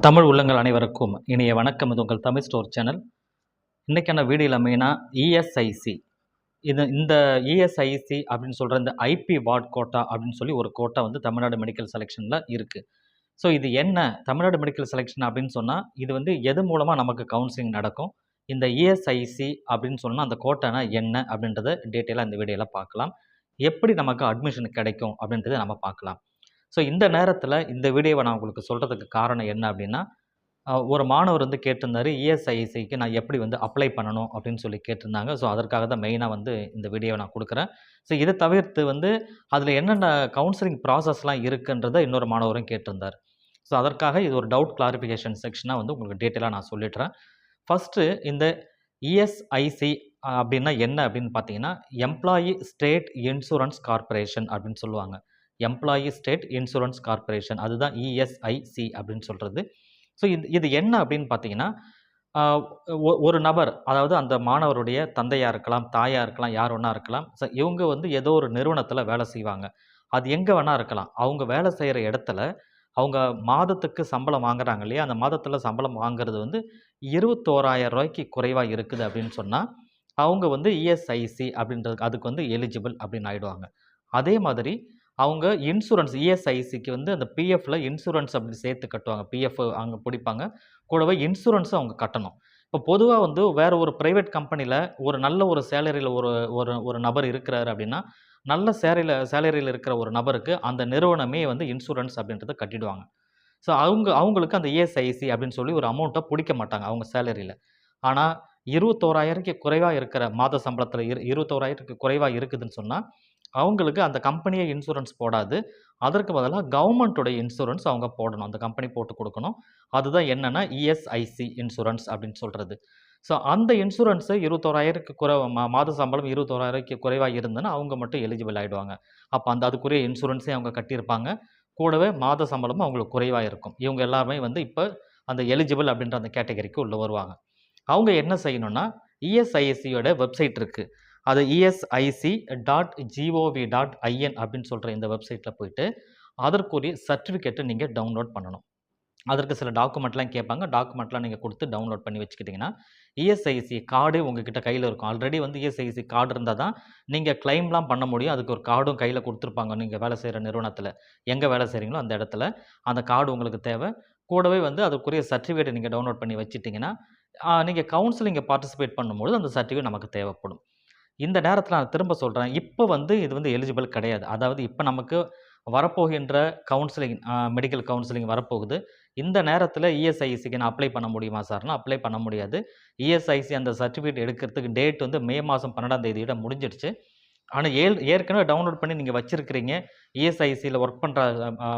தமிழ் உள்ளங்கள் அனைவருக்கும் இனிய வணக்கம். இது உங்கள் தமிழ் ஸ்டோர் சேனல். இன்றைக்கான வீடியோவில் மெயினாக இஎஸ்ஐசி இந்த இஎஸ்ஐசி அப்படின்னு சொல்கிற இந்த ஐபி வார்ட் கோட்டா அப்படின்னு சொல்லி ஒரு கோட்டா வந்து தமிழ்நாடு மெடிக்கல் செலெக்ஷனில் இருக்குது. ஸோ இது என்ன தமிழ்நாடு மெடிக்கல் செலெக்ஷன் அப்படின்னு சொன்னால் இது வந்து எது மூலமாக நமக்கு கவுன்சிலிங் நடக்கும், இந்த இஎஸ்ஐசி அப்படின்னு சொன்னால் அந்த கோட்டானா என்ன அப்படின்றத டீட்டெயிலாக இந்த வீடியோவில் பார்க்கலாம். எப்படி நமக்கு அட்மிஷன் கிடைக்கும் அப்படின்றத நம்ம பார்க்கலாம். ஸோ இந்த நேரத்தில் இந்த வீடியோவை நான் உங்களுக்கு சொல்கிறதுக்கு காரணம் என்ன அப்படின்னா, ஒரு மாணவர் வந்து கேட்டிருந்தாரு, இஎஸ்ஐசிக்கு நான் எப்படி வந்து அப்ளை பண்ணணும் அப்படின்னு சொல்லி கேட்டிருந்தாங்க. ஸோ அதற்காக தான் மெயினாக வந்து இந்த வீடியோவை நான் கொடுக்குறேன். ஸோ இதை தவிர்த்து வந்து அதில் என்னென்ன கவுன்சிலிங் ப்ராசஸ்லாம் இருக்குன்றதை இன்னொரு மாணவரும் கேட்டிருந்தார். ஸோ அதற்காக இது ஒரு டவுட் கிளாரிஃபிகேஷன் செக்ஷனாக வந்து உங்களுக்கு டீட்டெயிலாக நான் சொல்லிடுறேன். ஃபஸ்ட்டு இந்த இஎஸ்ஐசி அப்படின்னா என்ன அப்படின்னு பார்த்தீங்கன்னா, எம்ப்ளாயி ஸ்டேட் இன்சூரன்ஸ் கார்ப்பரேஷன் அப்படின்னு சொல்லுவாங்க. எம்ப்ளாயி ஸ்டேட் இன்சூரன்ஸ் கார்ப்பரேஷன், அதுதான் இஎஸ்ஐசி அப்படின்னு சொல்கிறது. ஸோ இது என்ன அப்படின்னு பார்த்தீங்கன்னா, ஒரு நபர், அதாவது அந்த மாணவருடைய தந்தையாக இருக்கலாம், தாயாக இருக்கலாம், யார் வேணா இருக்கலாம். ஸோ இவங்க வந்து ஏதோ ஒரு நிறுவனத்தில் வேலை செய்வாங்க. அது எங்கே வேணா இருக்கலாம். அவங்க வேலை செய்கிற இடத்துல அவங்க மாதத்துக்கு சம்பளம் வாங்குறாங்க இல்லையா, அந்த மாதத்தில் சம்பளம் வாங்குறது வந்து 21,000 ரூபாய்க்கு குறைவாக இருக்குது அப்படின்னு சொன்னால் அவங்க வந்து இஎஸ்ஐசி அப்படின்றதுக்கு அதுக்கு வந்து எலிஜிபிள் அப்படின்னு ஆகிடுவாங்க. அதே மாதிரி அவங்க இன்சூரன்ஸ் இஎஸ்ஐசிக்கு வந்து அந்த பிஎஃப்ல இன்சூரன்ஸ் அப்படி சேர்த்து கட்டுவாங்க. பிஎஃப் அங்கே பிடிப்பாங்க. கூடவே இன்சூரன்ஸும் அவங்க கட்டணும். இப்போ பொதுவாக வந்து வேற ஒரு பிரைவேட் கம்பெனியில் ஒரு நல்ல ஒரு சேலரியில் ஒரு ஒரு ஒரு நபர் இருக்கிறாரு அப்படின்னா, நல்ல சேலரியில் இருக்கிற ஒரு நபருக்கு அந்த நிறுவனமே வந்து இன்சூரன்ஸ் அப்படின்றத கட்டிடுவாங்க. ஸோ அவங்களுக்கு அந்த இஎஸ்ஐசி அப்படின்னு சொல்லி ஒரு அமௌண்ட்டை பிடிக்க மாட்டாங்க அவங்க சேலரியில். ஆனால் 21,000க்கு குறைவாக இருக்கிற மாத சம்பளத்தில் 21,000க்கு குறைவாக இருக்குதுன்னு சொன்னால் அவங்களுக்கு அந்த கம்பெனியே இன்சூரன்ஸ் போடாது. அதற்கு பதிலாக கவர்மெண்ட்டோட இன்சூரன்ஸ் அவங்க போடணும். அந்த கம்பெனி போட்டு கொடுக்கணும். அதுதான் என்னன்னா இஎஸ்ஐசி இன்சூரன்ஸ் அப்படின்னு சொல்கிறது. ஸோ அந்த இன்சூரன்ஸு 21,000க்கு மாத சம்பளம் 21,000க்கு குறைவாக இருந்ததுன்னா அவங்க மட்டும் எலிஜிபிள் ஆகிடுவாங்க. அப்போ அதுக்குரிய இன்சூரன்ஸையும் அவங்க கட்டியிருப்பாங்க. கூடவே மாத சம்பளமும் அவங்களுக்கு குறைவாக இருக்கும். இவங்க எல்லாருமே வந்து இப்போ அந்த எலிஜிபிள் அப்படின்ற அந்த கேட்டகரிக்கு உள்ளே வருவாங்க. அவங்க என்ன செய்யணும்னா, இஎஸ்ஐசியோட வெப்சைட் இருக்குது. அது ESIC.gov.in அப்படின்னு சொல்கிற இந்த வெப்சைட்டில் போயிட்டு அதற்குரிய சர்டிஃபிகேட்டை நீங்கள் டவுன்லோட் பண்ணணும். அதற்கு சில டாக்குமெண்ட்லாம் கேட்பாங்க. டாக்குமெண்ட்லாம் நீங்கள் கொடுத்து டவுன்லோட் பண்ணி வச்சுக்கிட்டிங்கன்னா, இஎஸ்ஐசி கார்டு உங்ககிட்ட கையில் இருக்கும். ஆல்ரெடி வந்து இஎஸ்ஐசி கார்டு இருந்தால் தான் நீங்கள் கிளைம்லாம் பண்ண முடியும். அதுக்கு ஒரு கார்டும் கையில் கொடுத்துருப்பாங்க. நீங்கள் வேலை செய்கிற நிறுவனத்தில் எங்கே வேலை செய்கிறீங்களோ அந்த இடத்துல அந்த கார்டு உங்களுக்கு தேவை. கூடவே வந்து அதுக்குரிய சர்டிஃபிகேட்டை நீங்கள் டவுன்லோட் பண்ணி வச்சுட்டிங்கன்னா, நீங்கள் கவுன்சிலிங்கை பார்ட்டிசிபேட் பண்ணும்போது அந்த சர்டிஃபிகேட் நமக்கு தேவைப்படும். இந்த நேரத்தில் நான் திரும்ப சொல்கிறேன், இப்போ வந்து இது வந்து எலிஜிபிள் கிடையாது. அதாவது இப்போ நமக்கு வரப்போகின்ற கவுன்சிலிங் மெடிக்கல் கவுன்சிலிங் வரப்போகுது. இந்த நேரத்தில் இஎஸ்ஐசிக்கு நான் அப்ளை பண்ண முடியுமா சார்னா, அப்ளை பண்ண முடியாது. இஎஸ்ஐசி அந்த சர்டிஃபிகேட் எடுக்கிறதுக்கு டேட் வந்து மே மாதம் 12ஆம் தேதியோட முடிஞ்சிடுச்சு. ஆனால் ஏற்கனவே டவுன்லோட் பண்ணி நீங்கள் வச்சுருக்கிறீங்க. இஎஸ்ஐசியில் ஒர்க் பண்ணுற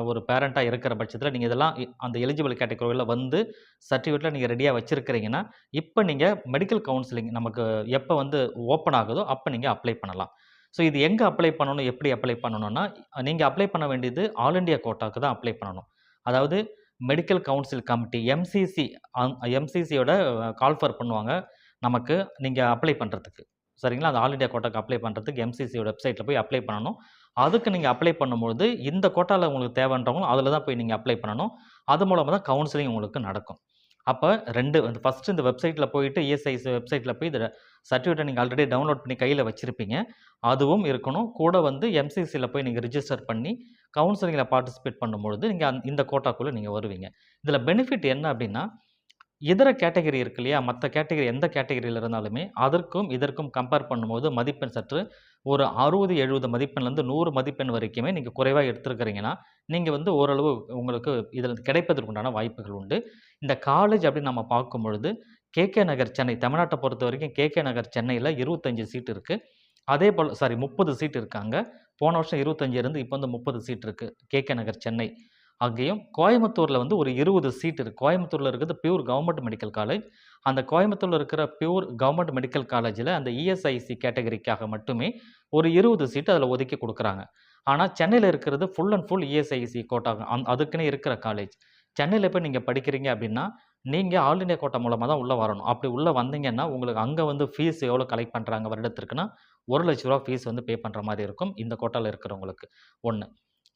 ஒரு பேரண்ட்டாக இருக்கிற பட்சத்தில் நீங்கள் இதெல்லாம் அந்த எலிஜிபிள் கேட்டகரியில் வந்து சர்டிஃபிகேட்டில் நீங்கள் ரெடியாக வச்சுருக்கிறீங்கன்னா, இப்போ நீங்கள் மெடிக்கல் கவுன்சிலிங் நமக்கு எப்போ வந்து ஓப்பன் ஆகுதோ அப்போ நீங்கள் அப்ளை பண்ணலாம். ஸோ இது எங்கே அப்ளை பண்ணணும், எப்படி அப்ளை பண்ணணும்னா, நீங்கள் அப்ளை பண்ண வேண்டியது ஆல் இண்டியா கோட்டாவுக்கு தான் அப்ளை பண்ணணும். அதாவது மெடிக்கல் கவுன்சில் கமிட்டி எம்சிசியோட கால்ஃபர் பண்ணுவாங்க நமக்கு நீங்கள் அப்ளை பண்ணுறதுக்கு. சரிங்களா? அந்த ஆல் இண்டியா கோட்டாக்கு அப்ளை பண்ணுறதுக்கு எம்சிசியோட வெப்சைட்டில் போய் அப்ளை பண்ணணும். அதுக்கு நீங்கள் அப்ளை பண்ணும்பொழுது இந்த கோட்டாவில் உங்களுக்கு தேவைன்றவங்களும் அதில் தான் போய் நீங்கள் அப்ளை பண்ணணும். அது மூலமாக தான் கவுன்சிலிங் உங்களுக்கு நடக்கும். அப்போ ஃபஸ்ட்டு இந்த வெப்சைட்டில் போயிட்டு இஎஸ்ஐசி வெப்சைட்டில் போய் இந்த சர்டிஃபிகேட்டை நீங்கள் ஆல்ரெடி டவுன்லோட் பண்ணி கையில் வச்சுருப்பீங்க. அதுவும் இருக்கணும். கூட வந்து எம்சிசியில் போய் நீங்கள் ரிஜிஸ்டர் பண்ணி கவுன்சிலிங்கில் பார்ட்டிசிபேட் பண்ணும்பொழுது நீங்கள் இந்த கோட்டாக்குள்ளே நீங்கள் வருவீங்க. இதில் பெனிஃபிட் என்ன அப்படின்னா, இதர கேட்டகரி இருக்கு இல்லையா, மற்ற கேட்டகரி எந்த கேட்டகரியில் இருந்தாலுமே அதற்கும் இதற்கும் கம்பேர் பண்ணும்போது மதிப்பெண் சற்று ஒரு 60, 70 மதிப்பெண்லேருந்து 100 மதிப்பெண் வரைக்குமே நீங்கள் குறைவாக எடுத்துருக்கிறீங்கன்னா, நீங்கள் வந்து ஓரளவு உங்களுக்கு இதில் கிடைப்பதற்குண்டான வாய்ப்புகள் உண்டு. இந்த காலேஜ் அப்படின்னு நம்ம பார்க்கும்பொழுது, கேகே நகர் சென்னை, தமிழ்நாட்டை பொறுத்த வரைக்கும் கேகே நகர் சென்னையில் 25 சீட் இருக்குது. அதே போல் 30 சீட் இருக்காங்க. போன வருஷம் 25 இருந்து இப்போ வந்து 30 சீட் இருக்குது கேகே நகர் சென்னை. அங்கேயும் கோயம்புத்தூரில் வந்து ஒரு 20 சீட் இருக்குது. கோயம்புத்தூரில் இருக்கிறது பியூர் கவர்மெண்ட் மெடிக்கல் காலேஜ். அந்த கோயம்புத்தூரில் இருக்கிற பியூர் கவர்மெண்ட் மெடிக்கல் காலேஜில் அந்த இஎஸ்ஐசி கேட்டகரிக்காக மட்டுமே ஒரு 20 சீட் அதில் ஒதுக்கி கொடுக்குறாங்க. ஆனால் சென்னையில் இருக்கிறது ஃபுல் அண்ட் ஃபுல் இஎஸ்ஐசி கோட்டாக அதுக்குன்னே இருக்கிற காலேஜ். சென்னையில் போய் நீங்கள் படிக்கிறீங்க அப்படின்னா, நீங்கள் ஆல் இண்டியா கோட்டா மூலமாக தான் உள்ளே வரணும். அப்படி உள்ளே வந்தீங்கன்னா, உங்களுக்கு அங்கே வந்து ஃபீஸ் எவ்வளோ கலெக்ட் பண்ணுறாங்க வருடத்திற்குன்னா, ரூ. 1,00,000 ஃபீஸ் வந்து பே பண்ணுற மாதிரி இருக்கும் இந்த கோட்டாவில் இருக்கிறவங்களுக்கு. 1.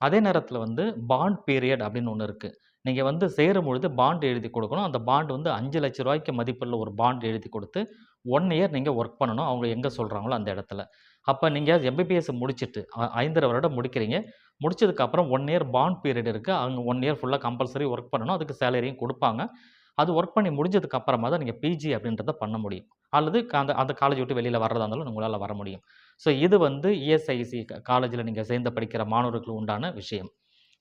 அதே நேரத்தில் வந்து பாண்ட் பீரியட் அப்படின்னு ஒன்று இருக்குது. நீங்கள் வந்து சேரும்பொழுது பாண்ட் எழுதி கொடுக்கணும். அந்த பாண்ட் வந்து ரூ. 5,00,000 மதிப்புள்ள ஒரு பாண்ட் எழுதி கொடுத்து 1 இயர் நீங்கள் ஒர்க் பண்ணணும். அவங்க எங்கே சொல்கிறாங்களோ அந்த இடத்துல. அப்போ நீங்கள் எம்பிபிஎஸ் முடிச்சுட்டு 5½ வருடம் முடிக்கிறீங்க. முடிச்சதுக்கப்புறம் 1 இயர் பாண்ட் பீரியட் இருக்குது. அவங்க 1 இயர் ஃபுல்லாக கம்பல்சரி ஒர்க் பண்ணணும். அதுக்கு சேலரியும் கொடுப்பாங்க. அது ஒர்க் பண்ணி முடிஞ்சதுக்கு அப்புறமா தான் நீங்கள் பிஜி அப்படின்றத பண்ண முடியும். அல்லது அந்த அந்த காலேஜ் விட்டு வெளியில வர்றதா இருந்தாலும் உங்களால வர முடியும். ஸோ இது வந்து இஎஸ்ஐசி காலேஜ்ல நீங்க சேர்ந்து படிக்கிற மாணவர்களுக்கு உண்டான விஷயம்.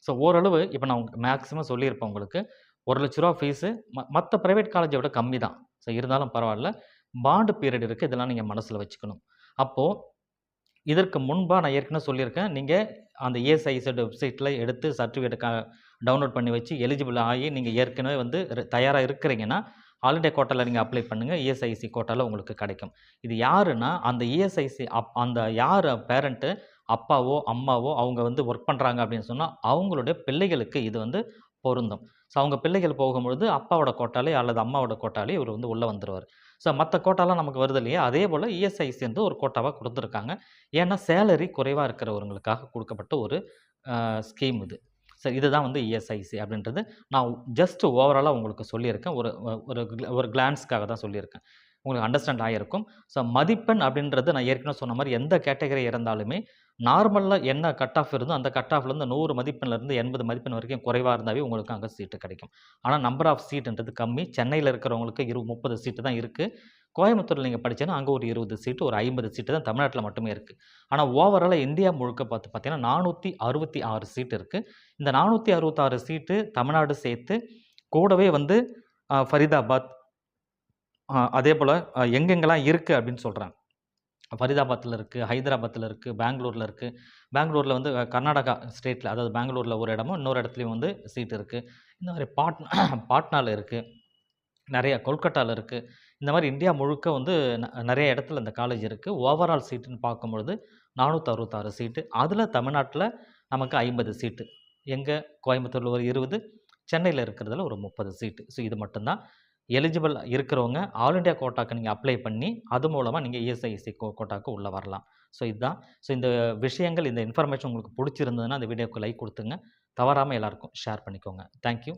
ஸோ ஓரளவு இப்ப நான் மேக்ஸிமம் சொல்லியிருப்பேன் உங்களுக்கு. ரூ. 1,00,000 ஃபீஸு மத்த பிரைவேட் காலேஜ விட கம்மி தான். ஸோ இருந்தாலும் பரவால்ல. பாண்ட் பீரியட் இருக்கு. இதெல்லாம் நீங்க மனசுல வச்சுக்கணும். அப்போ இதற்கு முன்பா நான் ஏற்கனவே சொல்லியிருக்கேன். நீங்க அந்த இஎஸ்ஐஇசட் வெப்சைட்ல எடுத்து சர்டிஃபிகேட் டவுன்லோட் பண்ணி வச்சு எலிஜிபிள் ஆகி நீங்க ஏற்கனவே வந்து தயாரா இருக்கிறீங்கன்னா, ஆல் இண்டியா கோட்டால நீங்க அப்ளை பண்ணுங்க. இஎஸ்ஐசி கோட்டால உங்களுக்கு கிடைக்கும். இது யாருன்னா, அந்த இஎஸ்ஐசி அந்த யார் பேரண்ட் அப்பாவோ, அம்மாவோ அவங்க வந்து ஒர்க் பண்றாங்க அப்படின்னு சொன்னா, அவங்களுடைய பிள்ளைகளுக்கு இது வந்து பொருந்தும். ஸோ அவங்க பிள்ளைகள் போகும்பொழுது அப்பாவோட கோட்டாலே அல்லது அம்மாவோட கோட்டாலே இவர் வந்து உள்ள வந்துருவாரு. ஸோ மத்த கோட்டாலாம் நமக்கு வருது இல்லையா? அதேபோல இஎஸ்ஐசி வந்து ஒரு கோட்டாவா குடுத்துருக்காங்க. ஏன்னா சேலரி குறைவா இருக்கிறவங்களுக்காக குடுக்கப்பட்ட ஒரு ஸ்கீம் இது. ஸோ இதுதான் வந்து இஎஸ்ஐசி அப்படின்றது. நான் ஜஸ்ட் ஓவராலா உங்களுக்கு சொல்லியிருக்கேன். ஒரு ஒரு ஒரு கிளான்ஸ்க்காக தான் சொல்லியிருக்கேன். உங்களுக்கு அண்டர்ஸ்டாண்ட் ஆகியிருக்கும். ஸோ மதிப்பெண் அப்படின்றது நான் ஏற்கனவே சொன்ன மாரி எந்த கேட்டகரி இருந்தாலுமே, நார்மலா என்ன கட் ஆஃப் இருந்தோ, அந்த கட் ஆஃப்லேருந்து 100 மதிப்பெண்லேருந்து 80 மதிப்பெண் வரைக்கும் குறைவா இருந்தாவே உங்களுக்கு அங்க சீட்டு கிடைக்கும். ஆனா நம்பர் ஆஃப் சீட்ன்றது கம்மி. சென்னையில இருக்கிறவங்களுக்கு 30 சீட்டு தான் இருக்கு. கோயம்புத்தூர்ல நீங்க படிச்சீங்கன்னா, அங்க ஒரு 20 சீட்டு, ஒரு 50 சீட்டு தான் தமிழ்நாட்டுல மட்டுமே இருக்கு. ஆனா ஓவராலா இந்தியா முழுக்க பார்த்தீங்கன்னா, 466 சீட் இருக்கு. இந்த 466 சீட்டு தமிழ்நாடு சேர்த்து, கூடவே வந்து ஃபரிதாபாத், அதேபோல எங்கெங்கெல்லாம் இருக்கு அப்படின்னு சொல்றேன். ஃபரிதாபாத்ல இருக்கு, ஹைதராபாத்ல இருக்கு, பெங்களூர்ல இருக்கு. பெங்களூர்ல வந்து கர்நாடகா ஸ்டேட்ல அதாவது பெங்களூர்ல ஒரு இடமும், இன்னொரு இடத்துலயும் வந்து சீட் இருக்கு. இந்த மாரி பாட்னால இருக்கு. நெறைய கொல்கட்டால இருக்கு. இந்த மாரி இந்தியா முழுக்க வந்து நெறைய இடத்துல இந்த காலேஜ் இருக்கு. ஓவரால் சீட்டுன்னு பார்க்கும்பொழுது 466 சீட்டு. அதுல தமிழ்நாட்டுல நமக்கு 50 சீட்டு. எங்க கோயம்புத்தூர்ல ஒரு 20, சென்னையில இருக்கிறதுல ஒரு 30 சீட்டு. ஸோ இது மட்டும் தான். எலிஜிபிள் இருக்கிறவங்க ஆல் இண்டியா கோட்டாக்கு நீங்க அப்ளை பண்ணி, அது மூலமா நீங்க இஎஸ்ஐசி கோட்டாக்கு உள்ள வரலாம். ஸோ இதுதான். ஸோ இந்த விஷயங்கள், இந்த இன்ஃபர்மேஷன் உங்களுக்கு புடிச்சிருந்ததுன்னா, அந்த வீடியோக்கு லைக் குடுத்துங்க. தவறாம எல்லாருக்கும் ஷேர் பண்ணிக்கோங்க. Thank you.